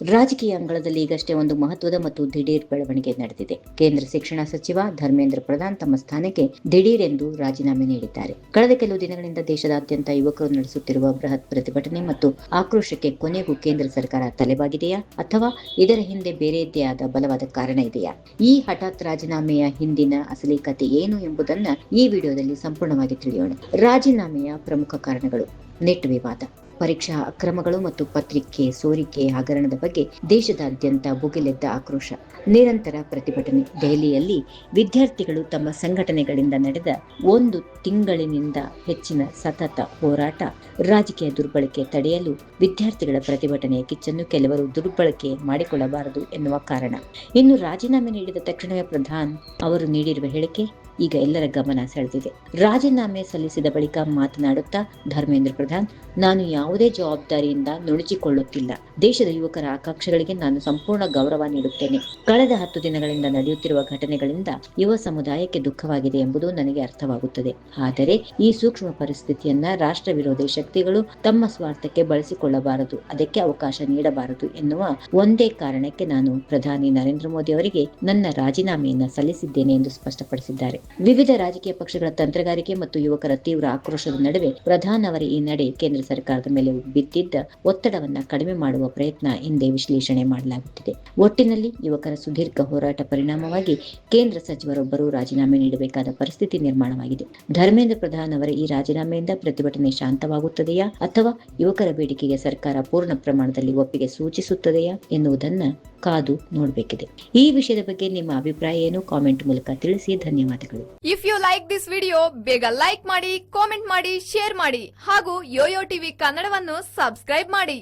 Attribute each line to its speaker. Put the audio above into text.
Speaker 1: ರಾಜಕೀಯ ಅಂಗಳದಲ್ಲಿ ಈಗಷ್ಟೇ ಒಂದು ಮಹತ್ವದ ಮತ್ತು ದಿಢೀರ್ ಬೆಳವಣಿಗೆ ನಡೆದಿದೆ. ಕೇಂದ್ರ ಶಿಕ್ಷಣ ಸಚಿವ ಧರ್ಮೇಂದ್ರ ಪ್ರಧಾನ್ ತಮ್ಮ ಸ್ಥಾನಕ್ಕೆ ದಿಢೀರ್ ಎಂದು ರಾಜೀನಾಮೆ ನೀಡಿದ್ದಾರೆ. ಕಳೆದ ಕೆಲವು ದಿನಗಳಿಂದ ದೇಶದಾದ್ಯಂತ ಯುವಕರು ನಡೆಸುತ್ತಿರುವ ಬೃಹತ್ ಪ್ರತಿಭಟನೆ ಮತ್ತು ಆಕ್ರೋಶಕ್ಕೆ ಕೊನೆಗೂ ಕೇಂದ್ರ ಸರ್ಕಾರ ತಲೆಬಾಗಿದೆಯಾ ಅಥವಾ ಇದರ ಹಿಂದೆ ಬೇರೆಯದ್ದೇ ಆದ ಬಲವಾದ ಕಾರಣ ಇದೆಯಾ? ಈ ಹಠಾತ್ ರಾಜೀನಾಮೆಯ ಹಿಂದಿನ ಅಸಲಿ ಕತೆ ಏನು ಎಂಬುದನ್ನ ಈ ವಿಡಿಯೋದಲ್ಲಿ ಸಂಪೂರ್ಣವಾಗಿ ತಿಳಿಯೋಣ. ರಾಜೀನಾಮೆಯ ಪ್ರಮುಖ ಕಾರಣಗಳು: ನೆಟ್ ವಿವಾದ, ಪರೀಕ್ಷಾ ಅಕ್ರಮಗಳು ಮತ್ತು ಪತ್ರಿಕೆ ಸೋರಿಕೆ ಹಗರಣದ ಬಗ್ಗೆ ದೇಶದಾದ್ಯಂತ ಭುಗಿಲೆದ್ದ ಆಕ್ರೋಶ, ನಿರಂತರ ಪ್ರತಿಭಟನೆ. ದೆಹಲಿಯಲ್ಲಿ ವಿದ್ಯಾರ್ಥಿಗಳು ತಮ್ಮ ಸಂಘಟನೆಗಳಿಂದ ನಡೆದ ಒಂದು ತಿಂಗಳಿನಿಂದ ಹೆಚ್ಚಿನ ಸತತ ಹೋರಾಟ, ರಾಜಕೀಯ ದುರ್ಬಳಕೆ ತಡೆಯಲು ವಿದ್ಯಾರ್ಥಿಗಳ ಪ್ರತಿಭಟನೆಯ ಕಿಚ್ಚನ್ನು ಕೆಲವರು ದುರ್ಬಳಕೆ ಮಾಡಿಕೊಳ್ಳಬಾರದು ಎನ್ನುವ ಕಾರಣ. ಇನ್ನು ರಾಜೀನಾಮೆ ನೀಡಿದ ತಕ್ಷಣವೇ ಪ್ರಧಾನ್ ಅವರು ನೀಡಿರುವ ಹೇಳಿಕೆ ಈಗ ಎಲ್ಲರ ಗಮನ ಸೆಳೆದಿದೆ. ರಾಜೀನಾಮೆ ಸಲ್ಲಿಸಿದ ಬಳಿಕ ಮಾತನಾಡುತ್ತಾ ಧರ್ಮೇಂದ್ರ ಪ್ರಧಾನ್, ನಾನು ಯಾವುದೇ ಜವಾಬ್ದಾರಿಯಿಂದ ನುಣುಚಿಕೊಳ್ಳುತ್ತಿಲ್ಲ. ದೇಶದ ಯುವಕರ ಆಕಾಂಕ್ಷೆಗಳಿಗೆ ನಾನು ಸಂಪೂರ್ಣ ಗೌರವ ನೀಡುತ್ತೇನೆ. ಕಳೆದ 10 ದಿನಗಳಿಂದ ನಡೆಯುತ್ತಿರುವ ಘಟನೆಗಳಿಂದ ಯುವ ಸಮುದಾಯಕ್ಕೆ ದುಃಖವಾಗಿದೆ ಎಂಬುದು ನನಗೆ ಅರ್ಥವಾಗುತ್ತದೆ. ಆದರೆ ಈ ಸೂಕ್ಷ್ಮ ಪರಿಸ್ಥಿತಿಯನ್ನ ರಾಷ್ಟ್ರ ವಿರೋಧಿ ಶಕ್ತಿಗಳು ತಮ್ಮ ಸ್ವಾರ್ಥಕ್ಕೆ ಬಳಸಿಕೊಳ್ಳಬಾರದು, ಅದಕ್ಕೆ ಅವಕಾಶ ನೀಡಬಾರದು ಎನ್ನುವ ಒಂದೇ ಕಾರಣಕ್ಕೆ ನಾನು ಪ್ರಧಾನಿ ನರೇಂದ್ರ ಮೋದಿ ಅವರಿಗೆ ನನ್ನ ರಾಜೀನಾಮೆಯನ್ನ ಸಲ್ಲಿಸಿದ್ದೇನೆ ಎಂದು ಸ್ಪಷ್ಟಪಡಿಸಿದ್ದಾರೆ. ವಿವಿಧ ರಾಜಕೀಯ ಪಕ್ಷಗಳ ತಂತ್ರಗಾರಿಕೆ ಮತ್ತು ಯುವಕರ ತೀವ್ರ ಆಕ್ರೋಶದ ನಡುವೆ ಪ್ರಧಾನ್ ಅವರ ಈ ನಡೆ ಕೇಂದ್ರ ಸರ್ಕಾರದ ಮೇಲೆ ಬಿದ್ದಿದ್ದ ಒತ್ತಡವನ್ನ ಕಡಿಮೆ ಮಾಡುವ ಪ್ರಯತ್ನ ಎಂದೇ ವಿಶ್ಲೇಷಣೆ ಮಾಡಲಾಗುತ್ತಿದೆ. ಒಟ್ಟಿನಲ್ಲಿ ಯುವಕರ ಸುದೀರ್ಘ ಹೋರಾಟ ಪರಿಣಾಮವಾಗಿ ಕೇಂದ್ರ ಸಚಿವರೊಬ್ಬರು ರಾಜೀನಾಮೆ ನೀಡಬೇಕಾದ ಪರಿಸ್ಥಿತಿ ನಿರ್ಮಾಣವಾಗಿದೆ. ಧರ್ಮೇಂದ್ರ ಪ್ರಧಾನ್ ಅವರ ಈ ರಾಜೀನಾಮೆಯಿಂದ ಪ್ರತಿಭಟನೆ ಶಾಂತವಾಗುತ್ತದೆಯಾ ಅಥವಾ ಯುವಕರ ಬೇಡಿಕೆಗೆ ಸರ್ಕಾರ ಪೂರ್ಣ ಪ್ರಮಾಣದಲ್ಲಿ ಒಪ್ಪಿಗೆ ಸೂಚಿಸುತ್ತದೆಯಾ ಎನ್ನುವುದನ್ನ ಕಾದು ನೋಡಬೇಕಿದೆ. ಈ ವಿಷಯದ ಬಗ್ಗೆ ನಿಮ್ಮ ಅಭಿಪ್ರಾಯ ಏನು? ಕಾಮೆಂಟ್ ಮೂಲಕ ತಿಳಿಸಿ. ಧನ್ಯವಾದಗಳು.
Speaker 2: If you like this video, ಬೇಗ ಲೈಕ್ ಮಾಡಿ, ಕಾಮೆಂಟ್ ಮಾಡಿ, ಶೇರ್ ಮಾಡಿ ಹಾಗೂ ಯೋಯೋ ಟಿವಿ ಕನ್ನಡವನ್ನು ಸಬ್ಸ್ಕ್ರೈಬ್ ಮಾಡಿ.